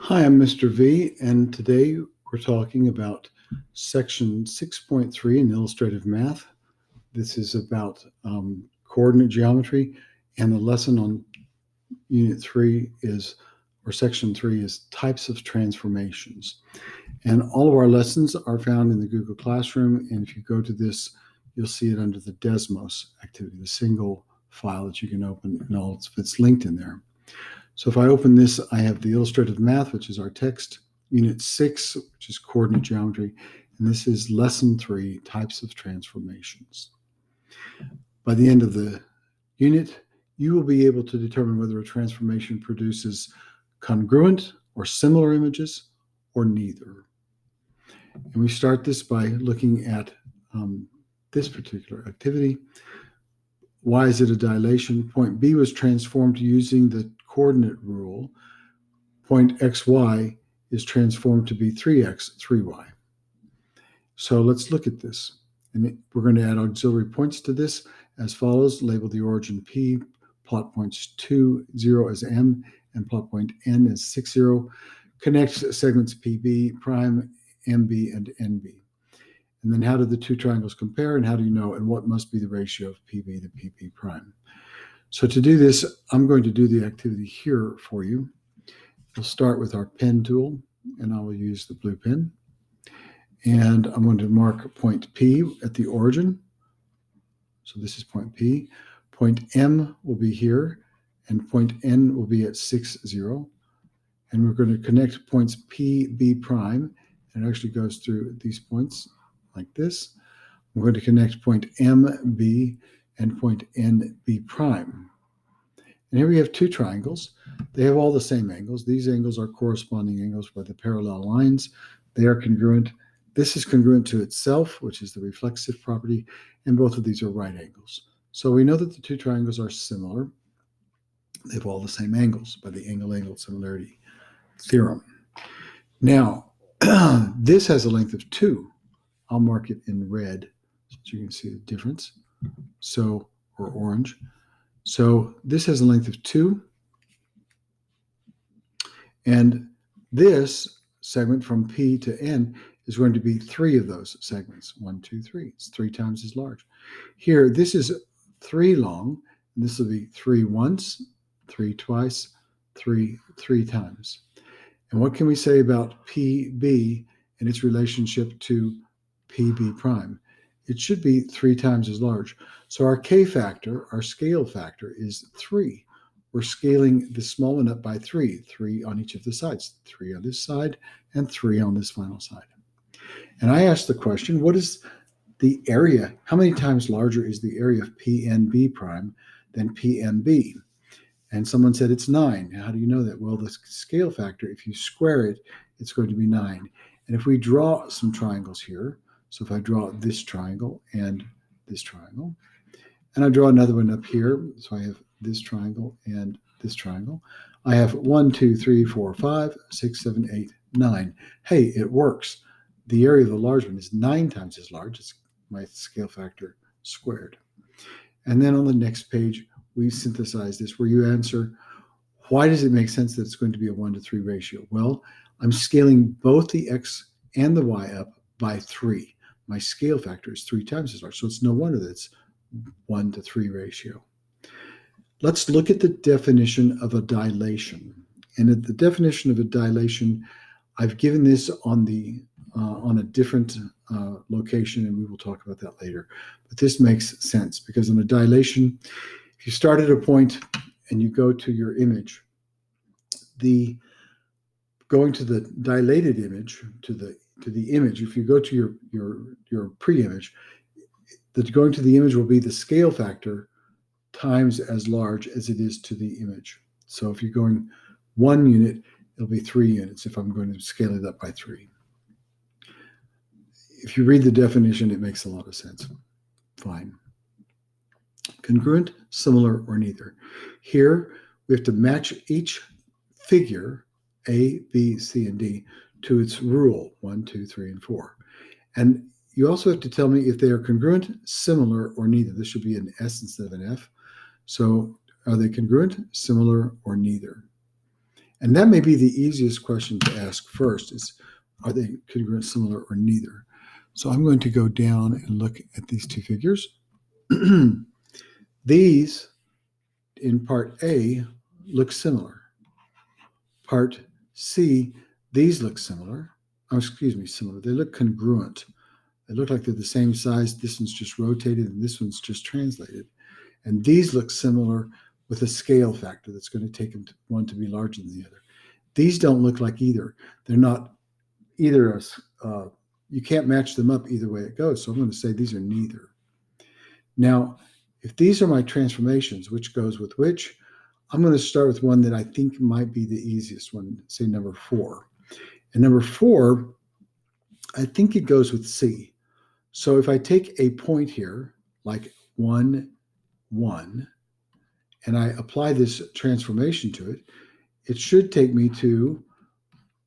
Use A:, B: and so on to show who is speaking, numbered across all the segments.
A: Hi, I'm Mr. V, and today we're talking about section 6.3 in illustrative math. This is about coordinate geometry, and the lesson on unit 3 is, or section 3 is types of transformations. And all of our lessons are found in the Google Classroom, and if you go to this, you'll see it under the Desmos activity, the single file that you can open, and all of it's linked in there. So if I open this, I have the illustrative math, which is our text, unit 6, which is coordinate geometry, and this is lesson 3, types of transformations. By the end of the unit, you will be able to determine whether a transformation produces congruent or similar images or neither. And we start this by looking at this particular activity. Why is it a dilation? Point B was transformed using the coordinate rule. Point xy is transformed to be 3x, 3y. So let's look at this. And we're going to add auxiliary points to this as follows. Label the origin P, plot points 2, 0 as M, and plot point N as 6, 0. Connect segments PB, prime, MB, and NB. And then how do the two triangles compare, and how do you know, and what must be the ratio of PB to PP prime? So to do this, I'm going to do the activity here for you. We'll start with our pen tool, and I will use the blue pen. And I'm going to mark point P at the origin. So this is point P. Point M will be here, and point N will be at 6, 0. And we're going to connect points P, B prime, and it actually goes through these points like this. I'm going to connect point M, B, and point N, B prime. And here we have two triangles. They have all the same angles. These angles are corresponding angles by the parallel lines. They are congruent. This is congruent to itself, which is the reflexive property, and both of these are right angles. So we know that the two triangles are similar. They have all the same angles by the angle-angle similarity theorem. Now, this has a length of 2. I'll mark it in red so that you can see the difference. So, or orange. So this has a length of 2. And this segment from P to N is going to be 3 of those segments. 1, 2, 3. It's 3 times as large. Here, this is 3 long. And this will be 3 once, 3 twice, 3 times. And what can we say about PB and its relationship to PB prime? It should be 3 times as large. So our K factor, our scale factor, is 3. We're scaling the small one up by 3 on each of the sides, 3 on this side and 3 on this final side. And I asked the question, what is the area? How many times larger is the area of PNB prime than PMB? And someone said it's 9. How do you know that? Well, the scale factor, if you square it, it's going to be 9. And if we draw some triangles here, so if I draw this triangle and this triangle, and I draw another one up here, so I have this triangle and this triangle, I have 1, 2, 3, 4, 5, 6, 7, 8, 9. Hey, it works. The area of the large one is 9 times as large. It's my scale factor squared. And then on the next page, we synthesize this where you answer, why does it make sense that it's going to be a 1-to-3 ratio? Well, I'm scaling both the x and the y up by 3. My scale factor is 3 times as large, so it's no wonder that it's 1-to-3 ratio. Let's look at the definition of a dilation. And at the definition of a dilation, I've given this on a different location, and we will talk about that later. But this makes sense because in a dilation, if you start at a point and you go to your image, going to the dilated image, to the image, if you go to your pre-image, going to the image will be the scale factor times as large as it is to the image. So if you're going 1 unit, it'll be 3 units if I'm going to scale it up by 3. If you read the definition, it makes a lot of sense. Fine. Congruent, similar, or neither. Here, we have to match each figure, A, B, C, and D, to its rule, 1, 2, 3, and 4. And you also have to tell me if they are congruent, similar, or neither. This should be an S instead of an F. So are they congruent, similar, or neither? And that may be the easiest question to ask first is, are they congruent, similar, or neither? So I'm going to go down and look at these two figures. These, in part A, look similar. Part C, these look similar. Oh, excuse me, similar. They look congruent. They look like they're the same size. This one's just rotated and this one's just translated. And these look similar with a scale factor that's going to take one to be larger than the other. These don't look like either. They're not either. You can't match them up either way it goes. So I'm going to say these are neither. Now, if these are my transformations, which goes with which, I'm going to start with one that I think might be the easiest one, say number 4. And number 4, I think it goes with C. So if I take a point here, like 1, 1, and I apply this transformation to it, it should take me to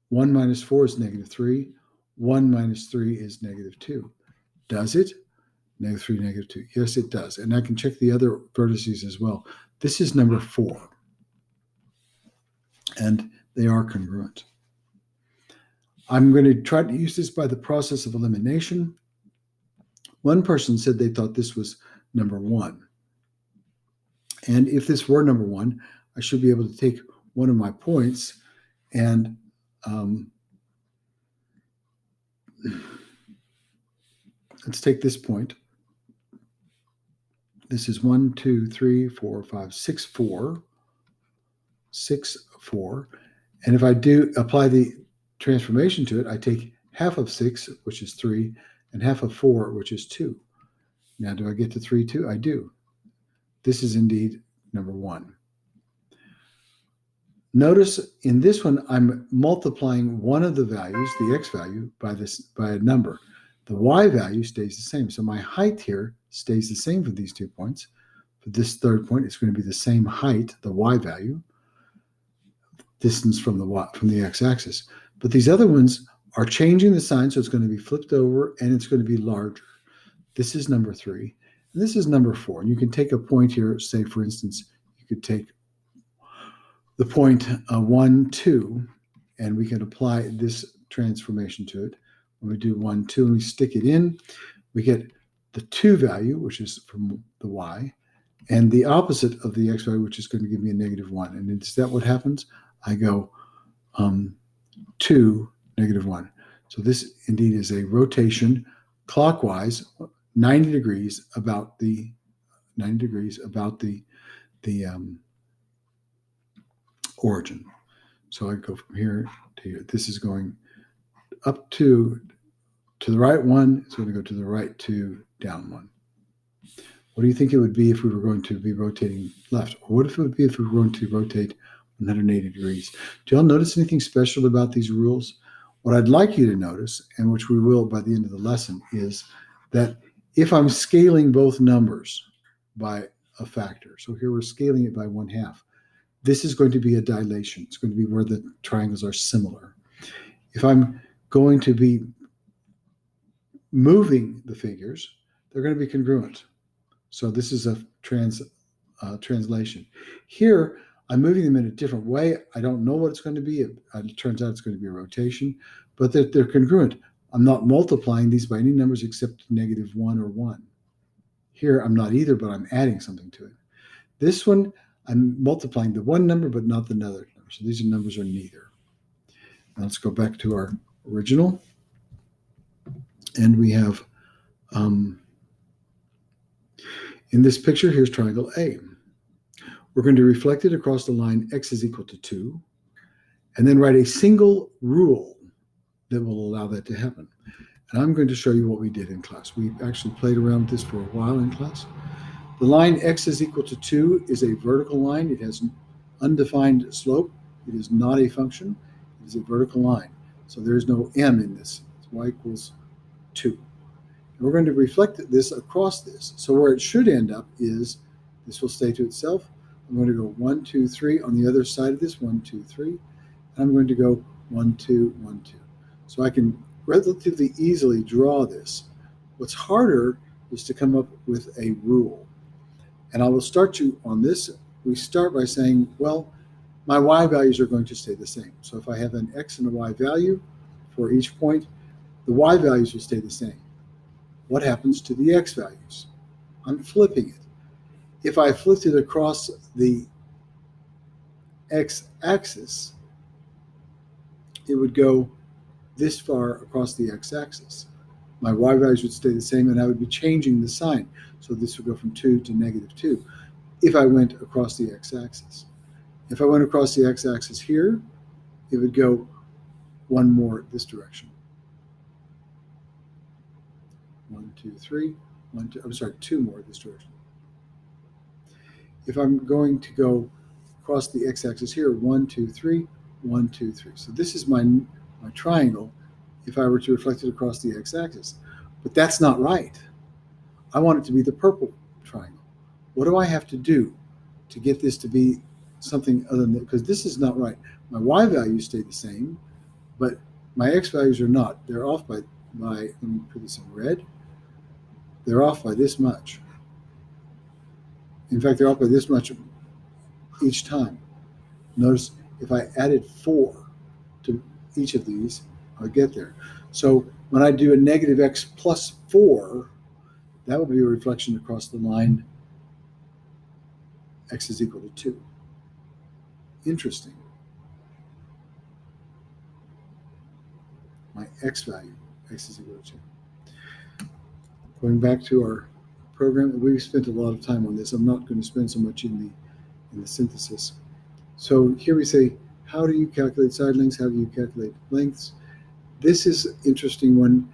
A: 1 minus 4 is negative 3. 1 minus 3 is negative 2. Does it? Negative 3, negative 2. Yes, it does. And I can check the other vertices as well. This is number 4. And they are congruent. I'm going to try to use this by the process of elimination. One person said they thought this was number 1. And if this were number 1, I should be able to take one of my points and let's take this point. This is 1, 2, 3, 4, 5, 6, 4. 6, 4. And if I do apply the transformation to it, I take half of 6, which is 3, and half of 4, which is 2. Now, do I get to 3, 2? I do. This is indeed number 1. Notice in this one, I'm multiplying one of the values, the x value, by a number. The y value stays the same. So my height here stays the same for these 2 points. For this third point, it's going to be the same height, the y value, distance from the x-axis. But these other ones are changing the sign, so it's going to be flipped over, and it's going to be larger. This is number 3, and this is number 4. And you can take a point here, say, for instance, you could take the point 1, 2, and we can apply this transformation to it. When we do 1, 2, and we stick it in, we get the 2 value, which is from the y, and the opposite of the x value, which is going to give me a negative 1. And is that what happens? I go 2, negative 1. So this indeed is a rotation clockwise 90 degrees about the origin. So I go from here to here. This is going up to the right 1. It's going to go to the right 2, down 1. What do you think it would be if we were going to be rotating left? Or what if it would be if we were going to rotate 180 degrees? Do y'all notice anything special about these rules? What I'd like you to notice, and which we will by the end of the lesson, is that if I'm scaling both numbers by a factor, so here we're scaling it by 1/2, this is going to be a dilation. It's going to be where the triangles are similar. If I'm going to be moving the figures, they're going to be congruent. So this is a translation. Here, I'm moving them in a different way. I don't know what it's going to be. It turns out it's going to be a rotation, but they're congruent. I'm not multiplying these by any numbers except negative 1 or 1. Here, I'm not either, but I'm adding something to it. This one, I'm multiplying the one number, but not the other number. So these numbers are neither. Now let's go back to our original. And we have, in this picture, here's triangle A. We're going to reflect it across the line x is equal to 2, and then write a single rule that will allow that to happen. And I'm going to show you what we did in class. We actually played around with this for a while in class. The line x is equal to 2 is a vertical line. It has undefined slope. It is not a function. It is a vertical line. So there is no m in this. It's y equals 2. And we're going to reflect this across this. So where it should end up is, this will stay to itself. I'm going to go 1, 2, 3 on the other side of this, 1, 2, 3. And I'm going to go 1, 2, 1, 2. So I can relatively easily draw this. What's harder is to come up with a rule. And I will start you on this. We start by saying, well, my y values are going to stay the same. So if I have an x and a y value for each point, the y values will stay the same. What happens to the x values? I'm flipping it. If I flipped it across the x-axis, it would go this far across the x-axis. My y values would stay the same, and I would be changing the sign. So this would go from 2 to -2 if I went across the x-axis. If I went across the x-axis here, it would go one more this direction. 1, 2, 3, 1, 2, I'm sorry, 2 more this direction. If I'm going to go across the x-axis here, 1, 2, 3, 1, 2, 3. So this is my triangle if I were to reflect it across the x-axis. But that's not right. I want it to be the purple triangle. What do I have to do to get this to be something other than that? Because this is not right. My y values stay the same, but my x values are not. They're off by let me put this in red. They're off by this much. In fact, they're off by this much each time. Notice if I added 4 to each of these, I'll get there. So when I do a -x plus 4, that would be a reflection across the line x is equal to 2. Interesting. My x value, x is equal to 2. Going back to our program, we've spent a lot of time on this. I'm not going to spend so much in the synthesis. So here we say, how do you calculate side lengths? How do you calculate lengths? This is an interesting one.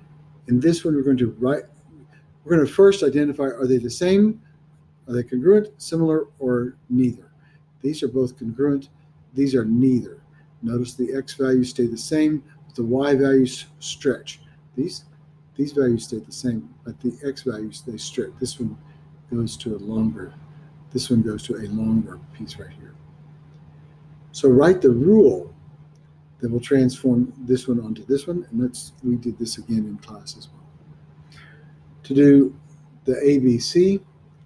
A: In this one, we're going to first identify, are they the same? Are they congruent, similar, or neither? These are both congruent. These are neither. Notice the x values stay the same, but the y values stretch. These values stay the same, but the x values, they stretch. This one goes to a longer piece right here. So write the rule that will transform this one onto this one, and we did this again in class as well. To do the ABC,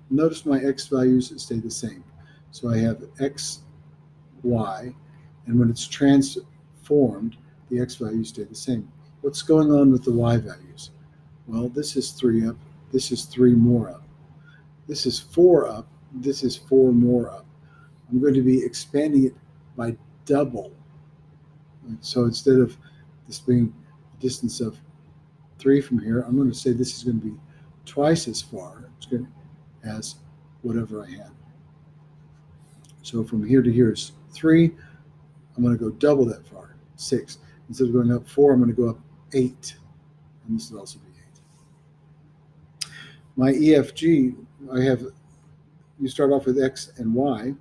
A: notice my x values stay the same. So I have x, y, and when it's transformed, the x values stay the same. What's going on with the y values? Well, this is 3 up, this is 3 more up. This is 4 up, this is 4 more up. I'm going to be expanding it by double. So instead of this being a distance of 3 from here, I'm going to say this is going to be twice as far as whatever I had. So from here to here is 3. I'm going to go double that far, 6. Instead of going up 4, I'm going to go up 8. And this will also be 8. My EFG, you start off with x and y.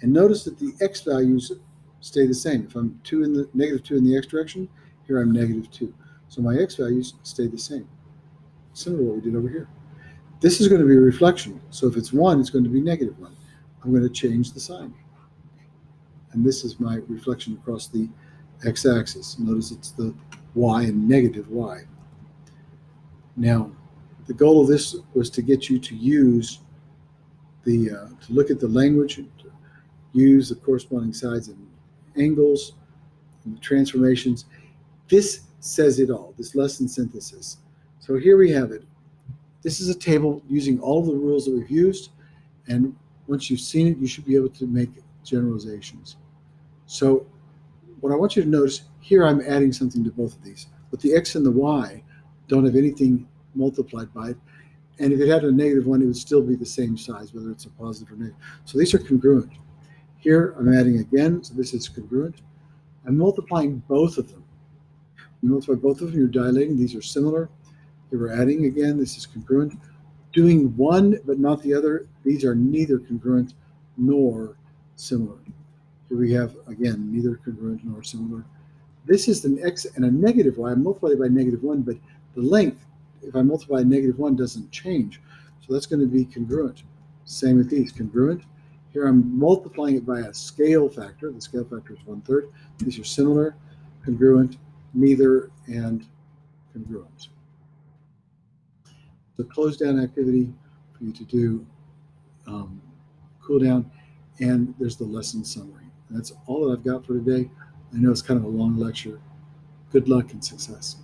A: And notice that the x values stay the same. If I'm -2 in the x direction, here I'm -2. So my x values stay the same. Similar to what we did over here. This is going to be a reflection. So if it's 1, it's going to be -1. I'm going to change the sign. And this is my reflection across the x-axis. Notice it's the y and -y. Now, the goal of this was to get you to use to look at the language, to use the corresponding sides and angles, and the transformations. This says it all, this lesson synthesis. So here we have it. This is a table using all of the rules that we've used, and once you've seen it, you should be able to make generalizations. So what I want you to notice, here I'm adding something to both of these, but the x and the y don't have anything multiplied by it, and if it had a -1, it would still be the same size, whether it's a positive or negative. So these are congruent. Here I'm adding again, so this is congruent. I'm multiplying both of them. You multiply both of them, you're dilating. These are similar. Here we're adding again, this is congruent. Doing one but not the other, these are neither congruent nor similar. Here we have, again, neither congruent nor similar. This is an x and a -y. I multiplied it by -1, but the length, if I multiply -1, doesn't change. So that's going to be congruent. Same with these, congruent. Here I'm multiplying it by a scale factor. The scale factor is 1/3. These are similar, congruent, neither, and congruent. The close down activity for you to do, cool down, and there's the lesson summary. That's all that I've got for today. I know it's kind of a long lecture. Good luck and success.